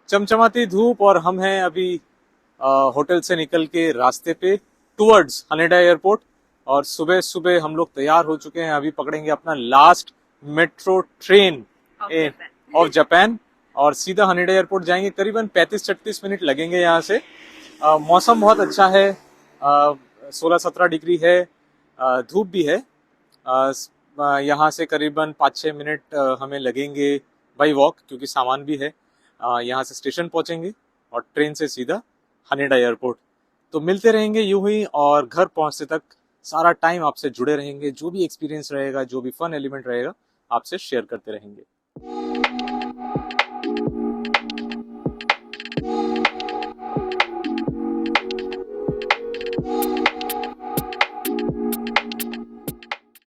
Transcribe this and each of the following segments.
चमचमाती धूप और हम हैं अभी होटल से निकल के रास्ते पे टुवर्ड्स हनेडा एयरपोर्ट। और सुबह सुबह हम लोग तैयार हो चुके हैं। अभी पकड़ेंगे अपना last metro train of Japan और सीधा हनेडा एयरपोर्ट जाएंगे। करीबन 35-36 मिनट लगेंगे यहाँ से। मौसम बहुत अच्छा है, 16-17 डिग्री है, धूप भी है। यहाँ से करीबन 5-6 मिनट हमें लगेंगे बाई वॉक, क्योंकि सामान भी है। यहाँ से स्टेशन पहुंचेंगे और ट्रेन से सीधा हनेडा एयरपोर्ट। तो मिलते रहेंगे यूं ही और घर पहुंचते तक सारा टाइम आपसे जुड़े रहेंगे। जो भी एक्सपीरियंस रहेगा, जो भी फन एलिमेंट रहेगा, आपसे शेयर करते रहेंगे।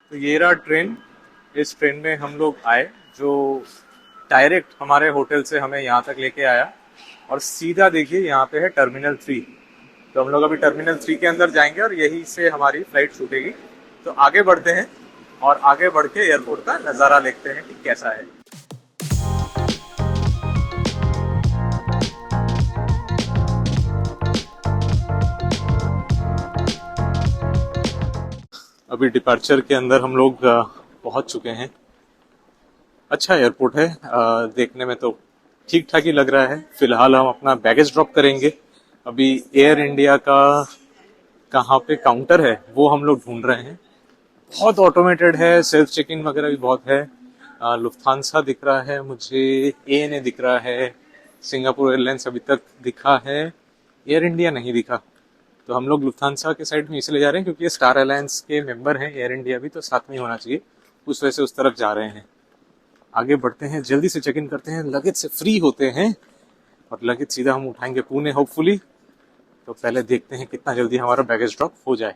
तो ये रहा ट्रेन। इस ट्रेन में हम लोग आए, जो डायरेक्ट हमारे होटल से हमें यहाँ तक लेके आया। और सीधा देखिए यहाँ पे है टर्मिनल 3। तो हम लोग अभी टर्मिनल 3 के अंदर जाएंगे और यहीं से हमारी फ्लाइट छूटेगी। तो आगे बढ़ते हैं और आगे बढ़ के एयरपोर्ट का नज़ारा देखते हैं कि कैसा है। अभी डिपार्चर के अंदर हम लोग पहुंच चुके हैं। अच्छा एयरपोर्ट है, देखने में तो ठीक ठाक ही लग रहा है। फिलहाल हम अपना बैगेज ड्रॉप करेंगे। अभी एयर इंडिया का कहाँ पे काउंटर है वो हम लोग ढूंढ रहे हैं। बहुत ऑटोमेटेड है, सेल्फ चेक इन वगैरह भी बहुत है। लुफ्थांसा दिख रहा है मुझे, एएनए दिख रहा है, सिंगापुर एयरलाइंस अभी तक दिखा है, एयर इंडिया नहीं दिखा। तो हम लोग लुफ्थांसा के साइड में इसलिए जा रहे हैं क्योंकि ये स्टार एयरलाइंस के मेंबर हैं, एयर इंडिया भी, तो साथ में ही होना चाहिए। उस वजह से उस तरफ जा रहे हैं। आगे बढ़ते हैं, जल्दी से चेक इन करते हैं, लगेज से फ्री होते हैं और लगेज सीधा हम उठाएंगे पुणे होपफुली। तो पहले देखते हैं कितना जल्दी हमारा बैगेज ड्रॉप हो जाए।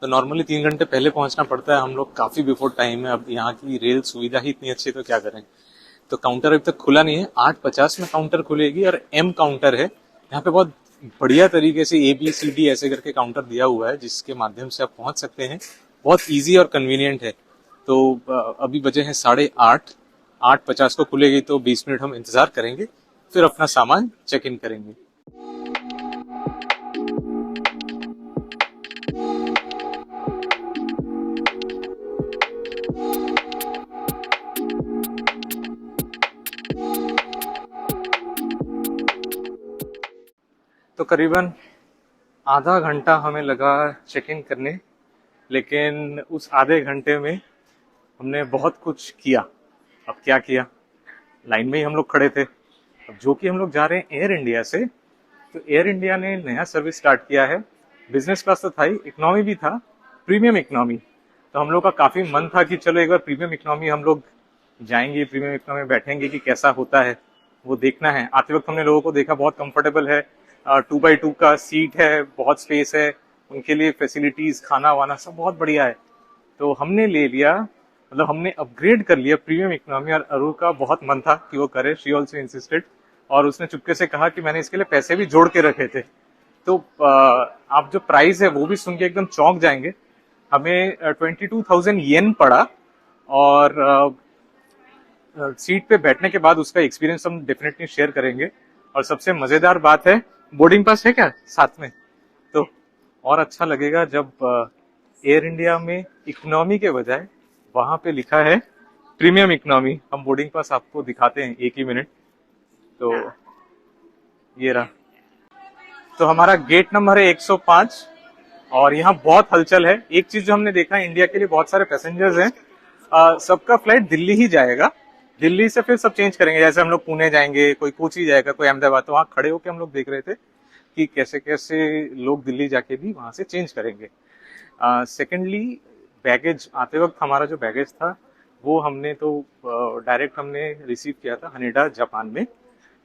तो नॉर्मली 3 घंटे पहले पहुंचना पड़ता है, हम लोग काफी बिफोर टाइम है। अब यहाँ की रेल सुविधा ही इतनी अच्छी है तो क्या करें। तो काउंटर अभी तक खुला नहीं है, 8:50 में काउंटर खुलेगी और एम काउंटर है। यहाँ पे बहुत बढ़िया तरीके से ABCD ऐसे करके काउंटर दिया हुआ है, जिसके माध्यम से आप पहुंच सकते हैं। बहुत इजी और कन्वीनियंट है। तो अभी बजे हैं 8:30, 8:50 को खुलेगी, तो 20 मिनट हम इंतजार करेंगे, फिर अपना सामान चेक इन करेंगे। तो करीबन आधा घंटा हमें लगा चेक इन करने, लेकिन उस आधे घंटे में हमने बहुत कुछ किया। अब क्या किया, लाइन में ही हम लोग खड़े थे। अब जो कि हम लोग जा रहे हैं एयर इंडिया से, तो एयर इंडिया ने नया सर्विस स्टार्ट किया है। बिजनेस क्लास तो था ही, इकोनॉमी भी था, प्रीमियम इकोनॉमी। तो हम लोग का काफी मन था कि चलो एक बार प्रीमियम इकोनॉमी हम लोग जाएंगे, प्रीमियम इकोनॉमी में बैठेंगे कि कैसा होता है वो देखना है। आते वक्त हमने लोगों को देखा, बहुत कंफर्टेबल है, 2x2 का सीट है, बहुत स्पेस है, उनके लिए फैसिलिटीज, खाना वाना सब बहुत बढ़िया है। तो हमने ले लिया, मतलब हमने अपग्रेड कर लिया प्रीमियम इकोनॉमी। और अरू का बहुत मन था कि वो करे, शी ऑल्सो इंसिस्टेड, और उसने चुपके से कहा कि मैंने इसके लिए पैसे भी जोड़ के रखे थे। तो आप जो प्राइस है वो भी सुन के एकदम चौंक जाएंगे। हमें 22,000 येन पड़ा। और सीट पे बैठने के बाद उसका एक्सपीरियंस हम डेफिनेटली शेयर करेंगे। और सबसे मजेदार बात है, बोर्डिंग पास है क्या साथ में, तो और अच्छा लगेगा जब एयर इंडिया में इकोनॉमी के बजाय वहां पे लिखा है प्रीमियम इकोनॉमी। हम बोर्डिंग पास आपको दिखाते हैं एक ही मिनट। तो ये रहा। तो हमारा गेट नंबर है 105 और यहाँ बहुत हलचल है। एक चीज जो हमने देखा, इंडिया के लिए बहुत सारे पैसेंजर्स हैं, सबका फ्लाइट दिल्ली ही जाएगा। दिल्ली से फिर सब चेंज करेंगे, जैसे हम लोग पुणे जाएंगे, कोई कोची जाएगा, कोई अहमदाबाद। तो वहाँ खड़े होकर हम लोग देख रहे थे कि कैसे कैसे लोग दिल्ली जाके भी वहां से चेंज करेंगे। सेकेंडली, बैगेज आते वक्त हमारा जो बैगेज था वो हमने तो डायरेक्ट हमने रिसीव किया था हनेडा जापान में।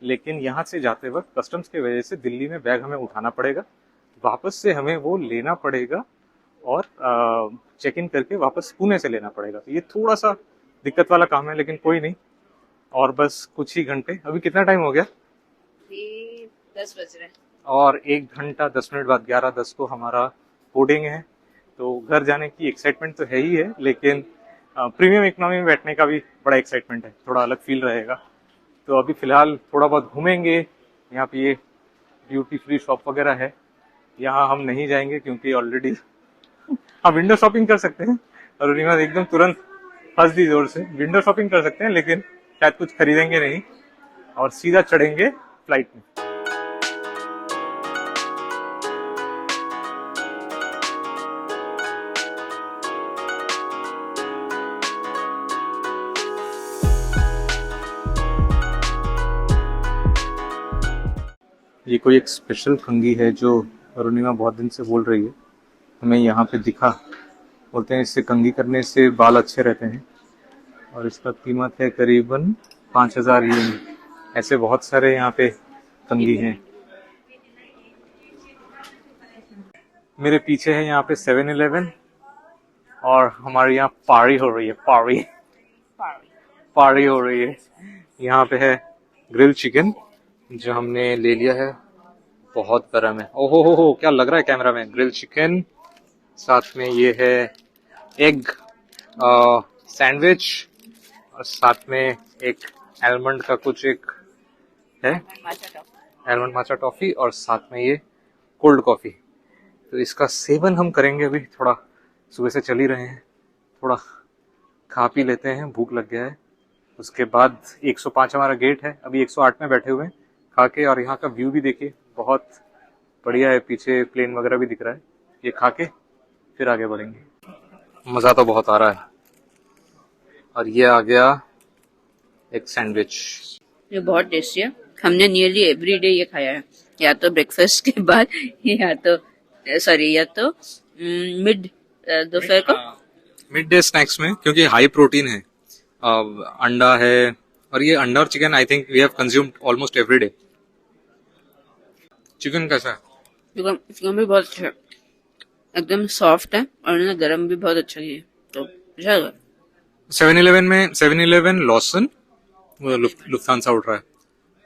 लेकिन यहाँ से जाते वक्त कस्टम्स की वजह से दिल्ली में बैग हमें उठाना पड़ेगा, वापस से हमें वो लेना पड़ेगा और चेक इन करके वापस पुणे से लेना पड़ेगा। तो ये थोड़ा सा दिक्कत वाला काम है, लेकिन कोई नहीं। और बस कुछ ही घंटे, अभी कितना टाइम हो गया? 10 बज रहे हैं। और 1 घंटा 10 मिनट बाद 11:10 को हमारा बोर्डिंग है। तो घर जाने की एक्साइटमेंट तो है ही है, लेकिन प्रीमियम इकोनॉमी में बैठने का भी बड़ा एक्साइटमेंट है, थोड़ा अलग फील रहेगा। तो अभी फिलहाल थोड़ा बहुत घूमेंगे। यहाँ पे ये ड्यूटी फ्री शॉप वगैरह है, यहाँ हम नहीं जाएंगे क्योंकि ऑलरेडी हम विंडो शॉपिंग कर सकते हैं। और अरुणिमा एकदम तुरंत फंस दी जोर से। विंडो शॉपिंग कर सकते हैं लेकिन शायद कुछ खरीदेंगे नहीं और सीधा चढ़ेंगे फ्लाइट में। ये कोई एक स्पेशल कंघी है जो अरुणिमा बहुत दिन से बोल रही है, हमें यहाँ पे दिखा। बोलते हैं इससे कंघी करने से बाल अच्छे रहते हैं और इसका कीमत है करीबन 5000 येन। ऐसे बहुत सारे यहाँ पे कंघी हैं। मेरे पीछे है यहाँ पे 7-Eleven और हमारे यहाँ पारी हो रही है। पारी हो रही है। यहाँ पे है ग्रिल चिकन जो हमने ले लिया है, बहुत गर्म है। ओहो हो क्या लग रहा है कैमरा में। ग्रिल चिकन, साथ में ये है एग सैंडविच और साथ में एक आलमंड का कुछ एक है, आलमंड माचा टॉफी और साथ में ये कोल्ड कॉफी। तो इसका सेवन हम करेंगे। अभी थोड़ा सुबह से चल ही रहे हैं, थोड़ा खा पी लेते हैं, भूख लग गया है। उसके बाद 105 हमारा गेट है, अभी 108 में बैठे हुए हैं खा के। और यहाँ का व्यू भी देखिए बहुत बढ़िया है, पीछे प्लेन वगैरह भी दिख रहा है। ये खा के फिर आगे बढ़ेंगे। मज़ा तो बहुत आ रहा है। और ये आ गया एक सैंडविच, ये बहुत टेस्टी है। हमने नियरली एवरी डे ये खाया है, या तो ब्रेकफास्ट के बाद या तो मिड दोपहर को, मिड डे स्नैक्स में, क्योंकि हाई प्रोटीन है। अंडा है और ये अंडा और chicken I think we have consumed almost every day. Chicken कैसा है? चिकन भी बहुत अच्छा है, एकदम सॉफ्ट है और उन्होंने गरम भी बहुत अच्छा किया, तो अच्छा लगा। 7-Eleven लॉसन, लुफ्थांसा उड़ रहा है।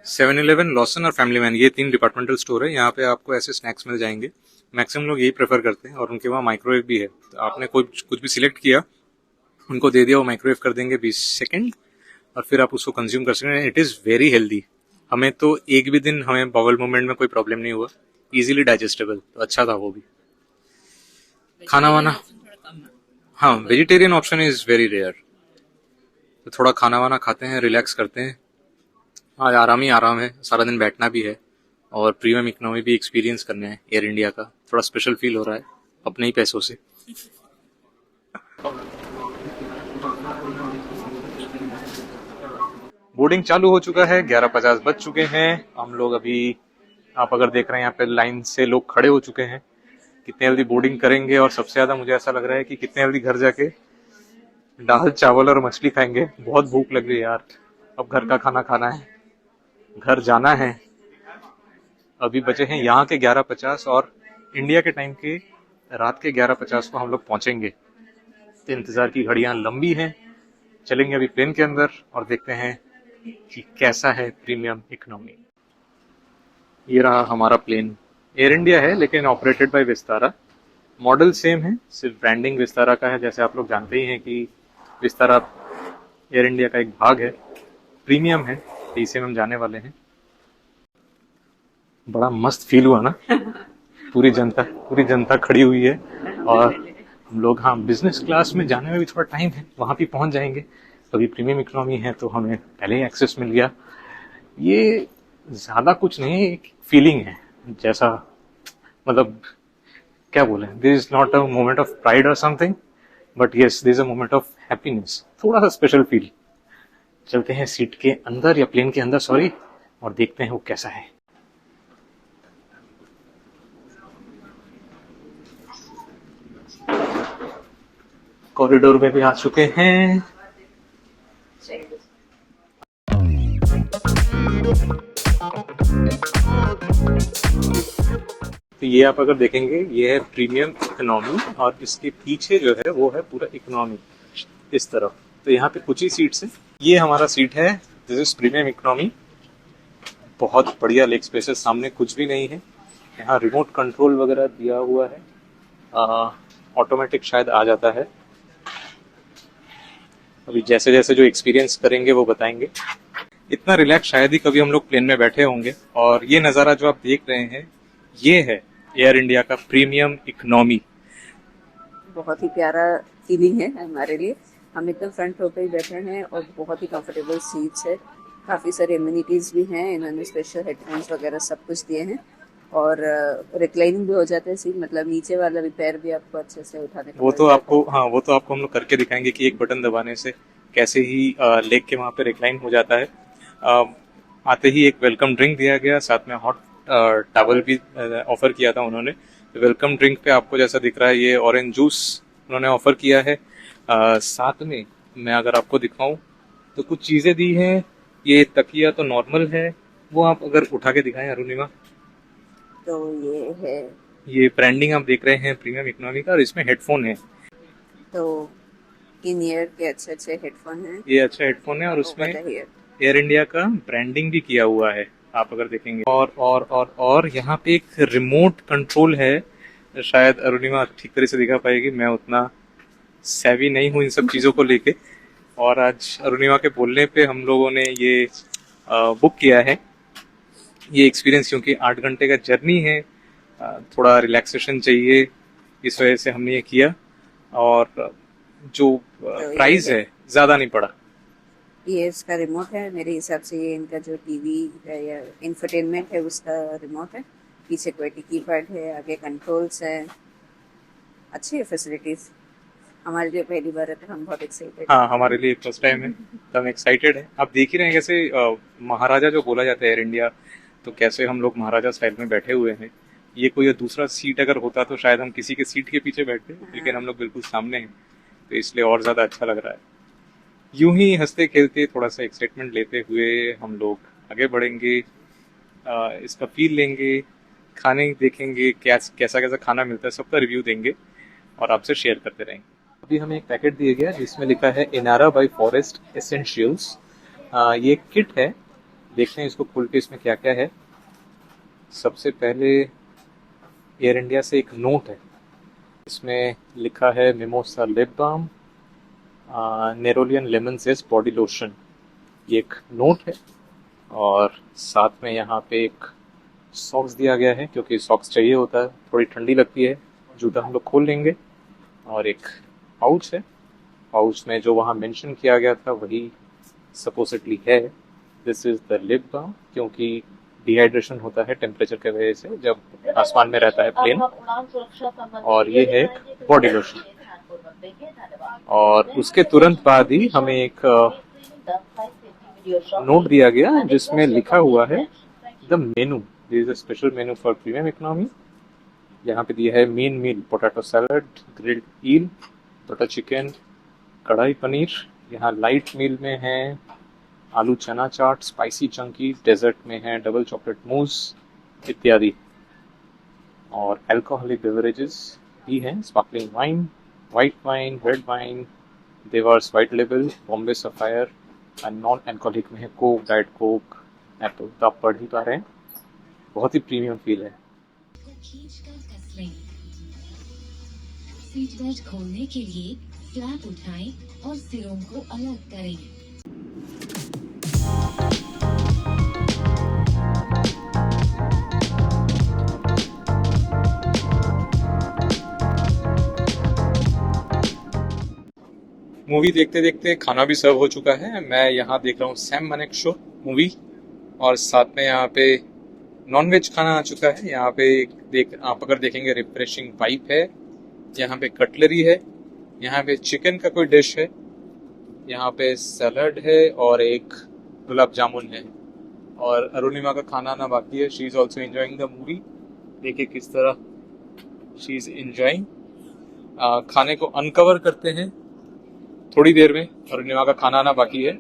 7-Eleven लॉसन और फैमिली मैन, ये 3 डिपार्टमेंटल स्टोर है। यहाँ पे आपको ऐसे स्नैक्स मिल जाएंगे। मैक्सिमम लोग यही प्रेफर करते हैं और उनके वहाँ माइक्रोवेव भी है। तो आपने कुछ भी सिलेक्ट किया, उनको दे दिया, वो माइक्रोवेव कर देंगे 20 सेकेंड और फिर आप उसको कंज्यूम कर सकते हैं। It is very healthy. हमें तो एक भी दिन हमें बाउल मूवमेंट में कोई प्रॉब्लम नहीं हुआ, इजीली डाइजेस्टेबल, तो अच्छा था वो भी। खाना वाना, हाँ vegetarian option is very rare. तो थोड़ा खाना वाना खाते हैं, रिलैक्स करते हैं। आज आराम ही आराम है, सारा दिन बैठना भी है और प्रीमियम इकोनॉमी भी एक्सपीरियंस करना है एयर इंडिया का। थोड़ा स्पेशल फील हो रहा है अपने ही पैसों से। बोर्डिंग चालू हो चुका है, 11:50 बज चुके हैं। हम लोग अभी, आप अगर देख रहे हैं यहाँ पे लाइन से लोग खड़े हो चुके हैं। कितने जल्दी बोर्डिंग करेंगे और सबसे ज्यादा मुझे ऐसा लग रहा है कि कितने जल्दी घर जाके दाल चावल और मछली खाएंगे। बहुत भूख लग रही है यार, अब घर का खाना खाना है, घर जाना है। अभी बचे हैं यहाँ के 11:50 और इंडिया के टाइम के रात के 11:50 को हम लोग पहुंचेंगे। तो इंतजार की घड़ियां लंबी हैं। चलेंगे अभी प्लेन के अंदर और देखते हैं कि कैसा है प्रीमियम इकोनॉमी। ये रहा हमारा प्लेन, एयर इंडिया है लेकिन operated by Vistara. Model same है, सिर्फ ब्रांडिंग विस्तारा का है। जैसे आप लोग जानते ही हैं कि विस्तारा एयर इंडिया का एक भाग है, प्रीमियम है, तो इसे में हम जाने वाले हैं। बड़ा मस्त फील हुआ ना। पूरी जनता खड़ी हुई है और हम लोग, हाँ बिजनेस क्लास में जाने में भी थोड़ा टाइम है, वहां भी पहुंच जाएंगे। अभी प्रीमियम इकोनॉमी है तो हमें पहले ही एक्सेस मिल गया। ये ज्यादा कुछ नहीं, एक फीलिंग है जैसा, मतलब क्या बोले, this is not a moment of pride और something, but yes this is a moment of happiness, थोड़ा सा स्पेशल फील। चलते हैं सीट के अंदर, या प्लेन के अंदर सॉरी, और देखते हैं वो कैसा है। कॉरिडोर में भी आ चुके हैं। तो ये आप अगर देखेंगे, ये है प्रीमियम इकोनॉमी और इसके पीछे जो है वो है पूरा इकोनॉमी इस तरफ। तो यहाँ पे कुछ ही सीट्स हैं। ये हमारा सीट है, दिस इज प्रीमियम इकोनॉमी। बहुत बढ़िया लेग स्पेसेस, सामने कुछ भी नहीं है। यहाँ रिमोट कंट्रोल वगैरह दिया हुआ है, ऑटोमेटिक शायद आ जाता है। अभी जैसे जैसे जो एक्सपीरियंस करेंगे वो बताएंगे। इतना रिलैक्स शायद ही कभी हम लोग प्लेन में बैठे होंगे। और ये नज़ारा जो आप देख रहे हैं ये है एयर इंडिया का प्रीमियम इकोनॉमी। बहुत ही प्यारा फीलिंग है हमारे लिए। हम एकदम फ्रंट रो पे ही बैठे हैं और बहुत ही कंफर्टेबल सीट्स है। काफ़ी सारे इम्यूनिटीज़ भी हैं, इन्होंने स्पेशल हेडफोन्स वगैरह सब कुछ दिए हैं। और रिक्लाइनिंग भी हो जाता है सीट, मतलब नीचे वाला भी पैर भी आपको अच्छे से उठाने का वो तो मिल जाता आपको, हाँ वो तो आपको हम लोग करके दिखाएंगे कि एक बटन दबाने से कैसे ही लेग के वहाँ पे रिक्लाइन हो जाता है। आते ही एक वेलकम ड्रिंक दिया गया, साथ में हॉट टॉवल भी ऑफर किया था उन्होंने। तो वेलकम ड्रिंक पे आपको जैसा दिख रहा है ये ऑरेंज जूस उन्होंने ऑफर किया है। साथ में मैं अगर आपको दिखाऊं तो कुछ चीज़ें दी हैं। ये तकिया तो नॉर्मल है, वो आप अगर उठा के दिखाएं अरुणिमा। तो ये है, ये ब्रांडिंग आप देख रहे हैं प्रीमियम इकोनॉमी का, और इसमें हेडफोन है। तो इन ईयर के अच्छे अच्छे हेडफोन हैं। ये अच्छा हेडफोन है और उसमें एयर इंडिया का ब्रांडिंग भी किया हुआ है, आप अगर देखेंगे। और यहाँ पे एक रिमोट कंट्रोल है, शायद अरुणिमा ठीक तरह से दिखा पाएगी, मैं उतना सेवी नहीं हूँ इन सब चीज़ों को लेके। और आज अरुणिमा के बोलने पे हम लोगों ने ये बुक किया है ये एक्सपीरियंस, क्योंकि 8 घंटे का जर्नी है, थोड़ा रिलैक्सेशन चाहिए, इस वजह से हमने ये किया। और जो प्राइस है ज़्यादा नहीं पड़ा। ये इसका रिमोट है, मेरे हिसाब से ये इनका जो टीवी है या इंफरटेनमेंट है उसका रिमोट है। पीछे क्वेटी कीपैड है, आगे कंट्रोल्स है, अच्छी है फैसिलिटीज। हमारे लिए पहली बार है तो हम बहुत एक्साइटेड। हाँ, हमारे लिए फर्स्ट टाइम है तो हम एक्साइटेड हैं। आप देख ही रहे हैं कैसे महाराजा जो बोला जाता है एयर इंडिया, तो कैसे हम लोग महाराजा स्टाइल में बैठे हुए हैं। ये कोई दूसरा सीट अगर होता तो शायद हम किसी के सीट के पीछे बैठते, लेकिन हम लोग बिल्कुल सामने हैं, तो इसलिए और ज़्यादा अच्छा लग रहा है। यूं ही हंसते खेलते थोड़ा सा एक्साइटमेंट लेते हुए हम लोग आगे बढ़ेंगे, इसका फील लेंगे, खाने देखेंगे कैसा कैसा खाना मिलता है, सबका रिव्यू देंगे और आपसे शेयर करते रहेंगे। अभी हमें एक पैकेट दिया गया जिसमें लिखा है इनारा बाय फॉरेस्ट एसेंशियल्स। ये किट है, देखते हैं इसको खोल के इसमें क्या क्या है। सबसे पहले एयर इंडिया से एक नोट है, इसमें लिखा है मिमोसा लिप बाम, नेरोलियन लेमन सेस बॉडी लोशन, ये एक नोट है। और साथ में यहाँ पे एक सॉक्स दिया गया है, क्योंकि सॉक्स चाहिए होता है, थोड़ी ठंडी लगती है, जूता हम लोग खोल लेंगे। और एक पाउच है, पाउच में जो वहाँ मेंशन किया गया था वही सपोजिटली है। This is the lip balm, क्योंकि डिहाइड्रेशन होता है टेम्परेचर की वजह से जब आसमान में रहता है प्लेन। और ये है एक बॉडी लोशन। और उसके तुरंत बाद ही हमें एक नोट दिया गया जिसमें लिखा हुआ है the menu, this is a special menu for premium economy. यहाँ पे दिया है main meal potato salad, grilled eel, butter chicken, kadai paneer. यहाँ लाइट मील में है आलू चना चाट, स्पाइसी चंकी, डेजर्ट में है डबल चॉकलेट मूस इत्यादि। और अल्कोहलिक बेवरेजेस भी हैं, sparkling wine, white wine, red wine, Dewar's white label, Bombay Sapphire. Non alcoholic में है कोक, डाइट कोक, एप्पल। तो आप पढ़ ही पा रहे हैं, बहुत ही प्रीमियम फील है। सीट बेल्ट खोलने के लिए फ्लैप उठाएं और सिरों को अलग करें। मूवी देखते देखते खाना भी सर्व हो चुका है। मैं यहाँ देख रहा हूँ सैम मानेक शो मूवी, और साथ में यहाँ पे नॉनवेज खाना आ चुका है। यहाँ पे आप अगर देखेंगे रिफ्रेशिंग पाइप है, यहाँ पे कटलरी है, यहाँ पे चिकन का कोई डिश है, यहाँ पे सैलड है और एक गुलाब जामुन है। और अरुणिमा का खाना आना बाकी है। She is also enjoying the movie. देखिए किस तरह शी इज एंजॉइंग। खाने को अनकवर करते हैं थोड़ी देर में, अरुणिमा का खाना आना बाकी है।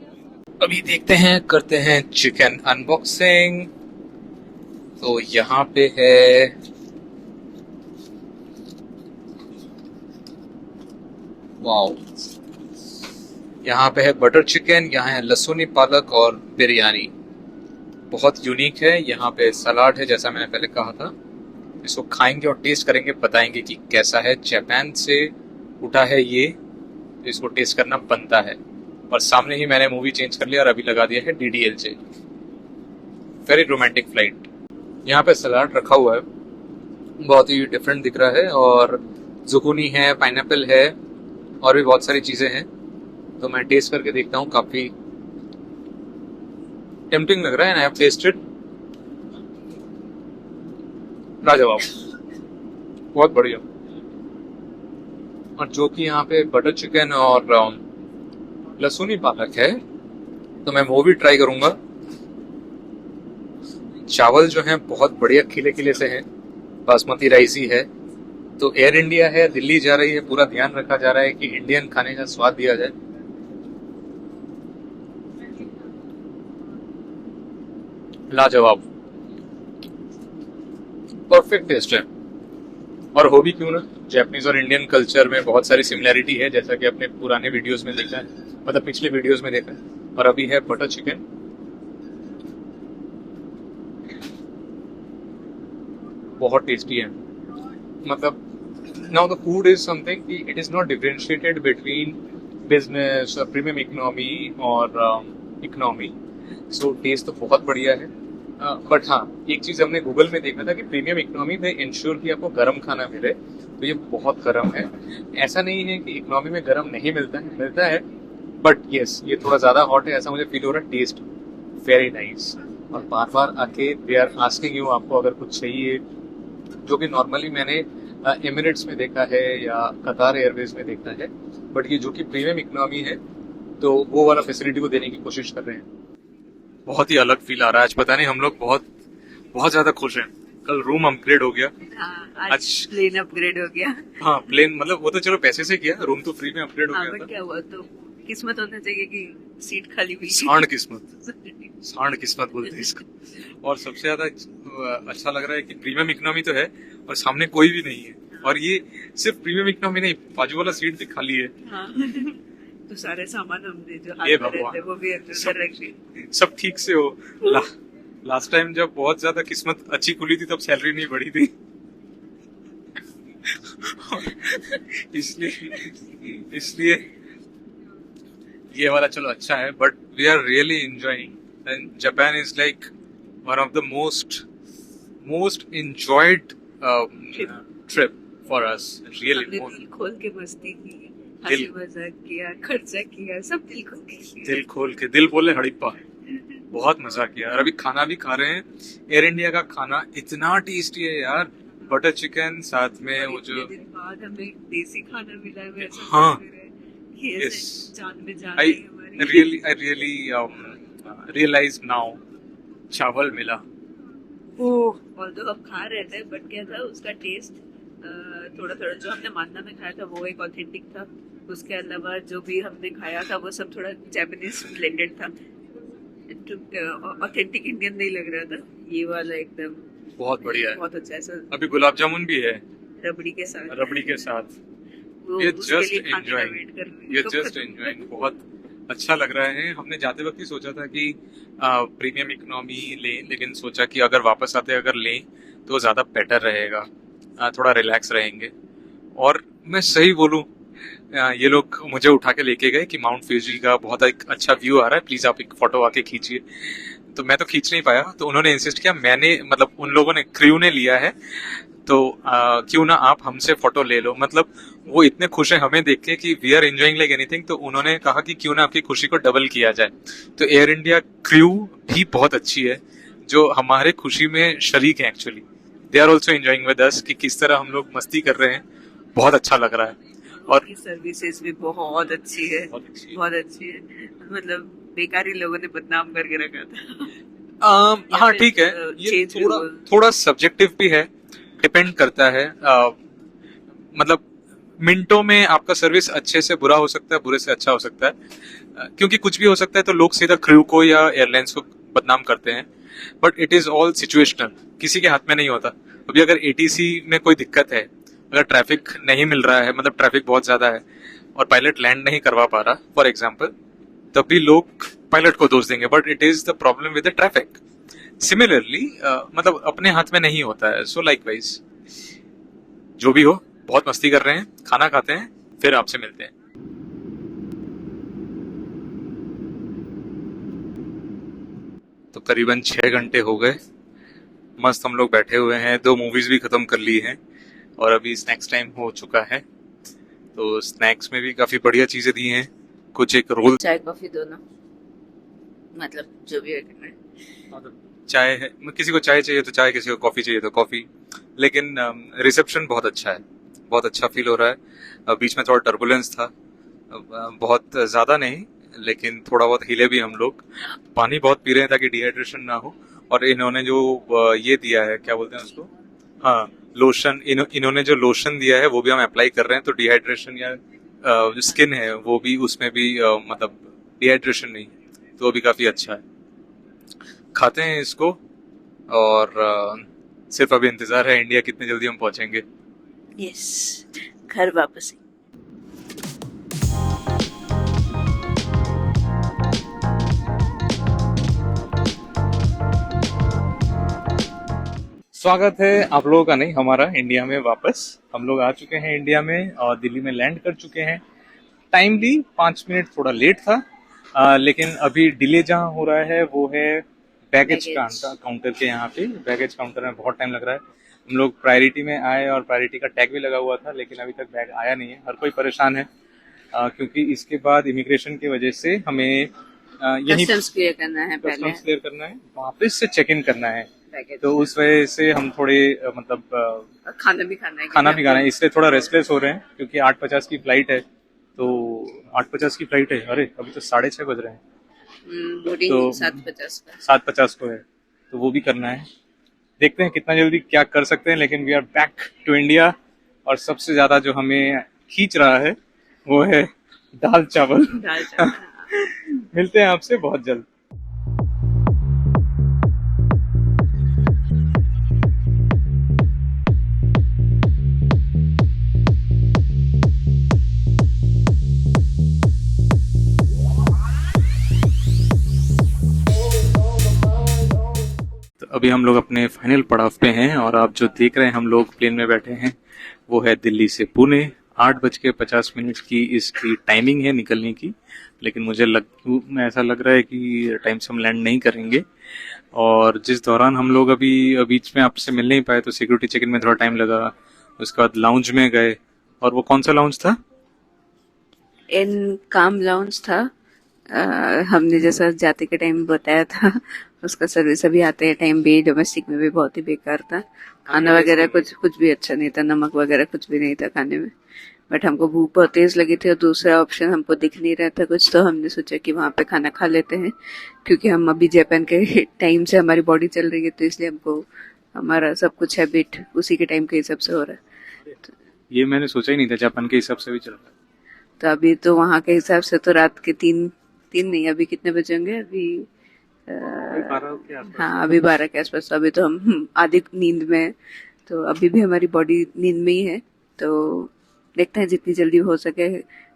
अभी देखते हैं, करते हैं चिकन अनबॉक्सिंग। तो यहाँ पे है वाओ, यहाँ पे है बटर चिकन, यहाँ है लहसुनी पालक और बिरयानी, बहुत यूनिक है। यहाँ पे सलाद है जैसा मैंने पहले कहा था, इसको खाएंगे और टेस्ट करेंगे, बताएंगे कि कैसा है। जापान से उठा है ये, इसको टेस्ट करना बनता है। और सामने ही मैंने मूवी चेंज कर लिया और अभी लगा दिया है DDLJ, वेरी रोमांटिक फ्लाइट। यहाँ पे सलाद रखा हुआ है, बहुत ही डिफरेंट दिख रहा है, और जुकूनी है, पाइनएप्पल है और भी बहुत सारी चीजें हैं। तो मैं टेस्ट करके देखता हूँ, काफी टेम्पटिंग लग रहा है। आई हैव टेस्टेड, लाजवाब, बहुत बढ़िया। और जो कि यहाँ पे बटर चिकन और लहसुनी पालक है, तो मैं वो भी ट्राई करूंगा। चावल जो हैं बहुत बढ़िया खिले खिले से हैं, बासमती राइस ही है। तो एयर इंडिया है, दिल्ली जा रही है, पूरा ध्यान रखा जा रहा है कि इंडियन खाने का स्वाद दिया जाए। लाजवाब, परफेक्ट टेस्ट है। और हो भी क्यों ना, जापानीज और इंडियन कल्चर में बहुत सारी सिमिलैरिटी है, जैसा कि अपने पुराने वीडियोस में देखा है, मतलब पिछले वीडियोस में देखा है। और अभी है बटर चिकन, बहुत टेस्टी है। मतलब now the food is something, it is not differentiated between business, premium economy और इकोनॉमी। सो टेस्ट तो बहुत बढ़िया है। बट हाँ, एक चीज हमने गूगल में देखा था कि प्रीमियम इकोनॉमी में इंश्योर कि आपको गर्म खाना मिले, तो ये बहुत गर्म है। ऐसा नहीं है कि इकोनॉमी में गर्म नहीं मिलता है, बट यस ये थोड़ा ज्यादा हॉट है, ऐसा मुझे फील हो रहा है। Taste very nice. और बार बार आके दे आर आस्किंग यू, आपको अगर कुछ चाहिए, जो कि नॉर्मली मैंने एमिरेट्स में देखा है या कतार एयरवेज में देखा है, बट ये जो कि प्रीमियम इकोनॉमी है, तो वो वाला फैसिलिटी को देने की कोशिश कर रहे हैं। बहुत ही अलग फील आ रहा है आज, पता नहीं हम लोग बहुत बहुत ज्यादा खुश हैं। कल रूम अपग्रेड हो गया, आज प्लेन अपग्रेड हो गया। हाँ प्लेन, मतलब वो तो चलो पैसे से किया, रूम तो फ्री में अपग्रेड हो हाँ, गया था। क्या हुआ, तो किस्मत होना चाहिए कि सीट खाली हुई। सांड किस्मत बोलते हैं इसको। और सबसे ज्यादा अच्छा लग रहा है कि प्रीमियम इकोनॉमी तो है और सामने कोई भी नहीं है, और ये सिर्फ प्रीमियम इकोनॉमी नहीं, बाजू वाला सीट भी खाली है। हाँ। तो सारे सामान हमने जो हाथ ये में रहते भगवान। वो भी अंदर रख लिए। सब ठीक से हो। लास्ट टाइम जब बहुत ज्यादा किस्मत अच्छी खुली थी तब सैलरी नहीं बढ़ी थी। इसलिए ये वाला चलो अच्छा है, but we are really enjoying. And Japan is like one of the most enjoyed trip for us, really. हमने दिल खोल के मस्ती की, हंसी मजाक किया, खर्चा किया, सब दिल खोल के किया। दिल खोल के, दिल बोले हड़प्पा, बहुत मजा किया। और अभी खाना भी खा रहे हैं। एयर इंडिया का खाना इतना टेस्टी है यार, बटर चिकन साथ में वो जो, दिन बाद हमें देसी खाना मिला है, वैसा हाँ, लग रहा है कि ऐसे yes. जान में जान I है हमारी। I really realize now, चावल मिला। ऑल्दो हम खा रहे थे, बट क्या था उसका टेस्ट थोड़ा थोड़ा, जो हमने मान्ना में खाया था वो एक ऑथेंटिक था, उसके अलावा जो भी हमने खाया था वो सब थोड़ा जापानीज ब्लेंडेड था, ऑथेंटिक इंडियन नहीं लग रहा था। ये वाला एकदम बहुत बढ़िया है। बहुत अच्छा है सर। अभी गुलाब जामुन भी है रबड़ी के साथ वो ये उसके जस्ट लिए खाने का एंजॉयिंग, वेट कर रहे हैं। ये तो जस्ट एंजॉयिंग, बहुत अच्छा लग रहा है। हमने जाते वक्त ही सोचा था कि प्रीमियम इकोनॉमी लें, लेकिन सोचा कि अगर वापस आते अगर लें तो ज़्यादा बेटर रहेगा, थोड़ा रिलैक्स रहेंगे। और मैं सही बोलूं, ये लोग मुझे उठा के लेके गए कि माउंट फ्यूजी का बहुत एक अच्छा व्यू आ रहा है, प्लीज आप एक फोटो आके खींचिए। तो मैं तो खींच नहीं पाया, तो उन्होंने इंसिस्ट किया, मैंने मतलब उन लोगों ने, क्रू ने लिया है, तो क्यों ना आप हमसे फोटो ले लो। मतलब वो इतने खुश हैं हमें देख के कि we are enjoying like anything, तो उन्होंने कहा कि क्यों ना आपकी खुशी को डबल किया जाए। तो एयर इंडिया क्रू भी बहुत अच्छी है, जो हमारे खुशी में शरीक है actually. They are also enjoying with us कि किस तरह हम लोग मस्ती कर रहे हैं, बहुत अच्छा लग रहा है। और सर्विसेज भी बहुत अच्छी है, बहुत अच्छी है। मतलब बेकारी लोगों ने बदनाम करके रखा था। हाँ ठीक है, ये थोड़ा सब्जेक्टिव भी है, डिपेंड करता है। मतलब मिनटों में आपका सर्विस अच्छे से बुरा हो सकता है, बुरे से अच्छा हो सकता है, क्योंकि कुछ भी हो सकता है। तो लोग सीधा क्रू को या एयरलाइंस को बदनाम करते हैं, but it is all situational, किसी के हाथ में नहीं होता। अभी अगर एटीसी में कोई दिक्कत है, अगर ट्रैफिक नहीं मिल रहा है, मतलब ट्रैफिक बहुत ज्यादा है और पायलट लैंड नहीं करवा पा रहा फॉर एग्जाम्पल, तब भी लोग पायलट को दोष देंगे, but it is the problem with the traffic. Similarly मतलब अपने हाथ में नहीं होता है। सो लाइकवाइज जो भी हो, बहुत मस्ती कर रहे हैं, खाना खाते हैं, फिर आपसे मिलते हैं। तो करीबन 6 घंटे हो गए, मस्त हम लोग बैठे हुए हैं, 2 मूवीज भी खत्म कर ली हैं और अभी स्नैक्स टाइम हो चुका है। तो स्नैक्स में भी काफी बढ़िया चीजें दी हैं, कुछ एक रोल, चाय कॉफी दोनों, मतलब जो भी है। चाय है, किसी को चाय चाहिए तो चाय, किसी को कॉफी चाहिए तो कॉफी। लेकिन रिसेप्शन बहुत अच्छा है, बहुत अच्छा फील हो रहा है। बीच में थोड़ा टर्बुलेंस था, बहुत ज्यादा नहीं, लेकिन थोड़ा बहुत हिले भी हम लोग। पानी बहुत पी रहे हैं ताकि डिहाइड्रेशन ना हो। और इन्होंने जो ये दिया है, क्या बोलते हैं उसको, हाँ लोशन, इन्होंने जो लोशन दिया है वो भी हम अप्लाई कर रहे हैं, तो डिहाइड्रेशन या जो स्किन है वो भी, उसमें भी मतलब डिहाइड्रेशन नहीं, तो वो भी काफी अच्छा है। खाते हैं इसको और सिर्फ अभी इंतजार है इंडिया कितनी जल्दी हम पहुंचेंगे। यस, घर वापस। स्वागत है आप लोगों का, नहीं हमारा, इंडिया में वापस। हम लोग आ चुके हैं इंडिया में और दिल्ली में लैंड कर चुके हैं। टाइमली 5 मिनट थोड़ा लेट था, लेकिन अभी डिले जहाँ हो रहा है वो है बैगेज काउंटर के यहाँ पे। बैगेज काउंटर में बहुत टाइम लग रहा है। हम लोग प्रायोरिटी में आए और प्रायोरिटी का टैग भी लगा हुआ था, लेकिन अभी तक बैग आया नहीं है। हर कोई परेशान है क्योंकि इसके बाद इमिग्रेशन की वजह से हमें यही कस्टम्स क्लियर करना है, पहले कस्टम्स क्लियर करना है, वापस से चेक इन करना है। बैगेज। तो उस वजह से हम थोड़े मतलब खाना भी खाना है, खाना भी खाना है, इसलिए थोड़ा रेस्टलेस हो रहे हैं क्योंकि 8:50 की फ्लाइट है। तो 8:50 की फ्लाइट है, अरे अभी तो 6:30 बज रहे हैं। बोर्डिंग तो 7:50 का। 7:50 को है, तो वो भी करना है। देखते हैं कितना जल्दी क्या कर सकते हैं, लेकिन we are back to India. और सबसे ज्यादा जो हमें खींच रहा है वो है दाल चावल। दाल चावल। मिलते हैं आपसे बहुत जल्द। अभी हम लोग अपने फाइनल पड़ाव पे हैं और आप जो देख रहे हैं, हम लोग प्लेन में बैठे हैं, वो है दिल्ली से पुणे। 8:50 की इसकी टाइमिंग है निकलने की, लेकिन मुझे ऐसा लग रहा है कि टाइम से हम लैंड नहीं करेंगे। और जिस दौरान हम लोग अभी बीच में आपसे मिल नहीं पाए, तो सिक्योरिटी चेक इन में थोड़ा टाइम लगा। उसके बाद लाउंज में गए, और वो कौन सा लाउंज था? इन काम लाउंज था। हमने जैसा जाते के टाइम बताया था, उसका सर्विस अभी आते टाइम भी डोमेस्टिक में भी बहुत ही बेकार था। खाना वगैरह कुछ भी अच्छा नहीं था, नमक वगैरह कुछ भी नहीं था खाने में। बट हमको भूख बहुत तेज लगी थी और दूसरा ऑप्शन हमको दिख नहीं रहा था कुछ, तो हमने सोचा कि वहाँ पे खाना खा लेते हैं, क्योंकि हम अभी जापान के टाइम से हमारी बॉडी चल रही है, तो इसलिए हमको हमारा सब कुछ हैबिट उसी के टाइम के हिसाब से हो रहा है। ये मैंने सोचा ही नहीं था, जापान के हिसाब से भी चल रहा है। तो अभी तो वहाँ के हिसाब से तो रात के तीन नहीं, अभी कितने बजे होंगे? अभी 12 के आसपास। हाँ, अभी 12 के आसपास। तो अभी तो हम आधी नींद में हैं, तो अभी भी हमारी बॉडी नींद में ही है। तो देखते हैं जितनी जल्दी हो सके।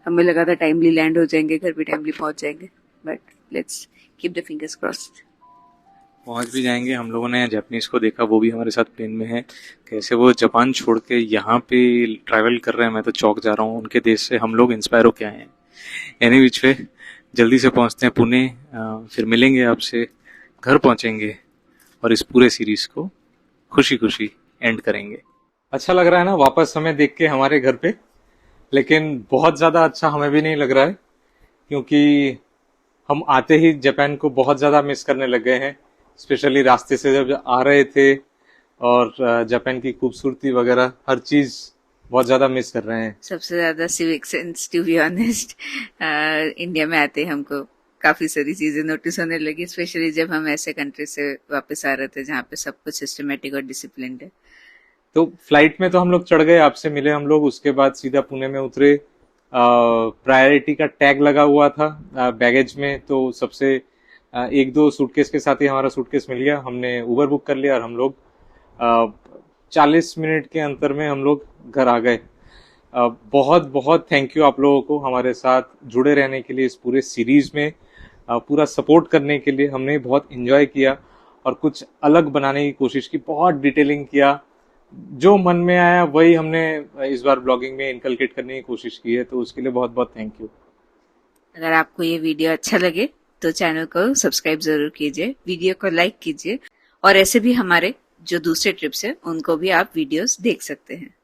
हमें लगा था टाइमली लैंड हो जाएंगे, घर भी टाइमली पहुंच जाएंगे, but let's keep the fingers crossed. पहुंच भी जाएंगे। हम लोगों ने जापानीज को देखा, वो भी हमारे साथ प्लेन में है। कैसे वो जापान छोड़ के यहाँ पे ट्रैवल कर रहे हैं, मैं तो चौंक जा रहा हूँ। उनके देश से हम लोग इंस्पायर होके आए हैं। एनी विच वे, जल्दी से पहुंचते हैं पुणे, फिर मिलेंगे आपसे, घर पहुंचेंगे और इस पूरे सीरीज को खुशी खुशी एंड करेंगे। अच्छा लग रहा है ना वापस हमें देख के हमारे घर पे, लेकिन बहुत ज़्यादा अच्छा हमें भी नहीं लग रहा है, क्योंकि हम आते ही जापान को बहुत ज़्यादा मिस करने लग गए हैं। स्पेशली रास्ते से जब आ रहे थे, और जापान की खूबसूरती वगैरह हर चीज़ बहुत ज़्यादा मिस कर रहे हैं। सबसे ज्यादा civic sense, to be honest, India में आते ही हमको काफी सारी चीजें नोटिस होने लगी, स्पेशली जब हम ऐसे कंट्री से वापस आ रहे थे जहाँ पे सब कुछ सिस्टमेटिक और डिसिप्लिन्ड है। तो फ्लाइट में तो हम लोग चढ़ गए, आपसे मिले हम लोग, उसके बाद सीधा पुणे में उतरे। प्रायोरिटी का टैग लगा हुआ था बैगेज में, तो सबसे 1-2 सूटकेस के साथ ही हमारा सूटकेस मिल गया। हमने उबर बुक कर लिया और हम लोग 40 मिनट के अंतर में हम लोग घर आ गए। बहुत बहुत थैंक यू आप लोगों को हमारे साथ जुड़े रहने के लिए, इस पूरे सीरीज में पूरा सपोर्ट करने के लिए। हमने बहुत एंजॉय किया और कुछ अलग बनाने की कोशिश की, बहुत डिटेलिंग किया। जो मन में आया वही हमने इस बार ब्लॉगिंग में इनकलकेट करने की कोशिश की है, तो उसके लिए बहुत बहुत थैंक यू। अगर आपको ये वीडियो अच्छा लगे तो चैनल को सब्सक्राइब जरूर कीजिए, वीडियो को लाइक कीजिए और ऐसे भी हमारे जो दूसरे ट्रिप्स हैं उनको भी आप वीडियोस देख सकते हैं।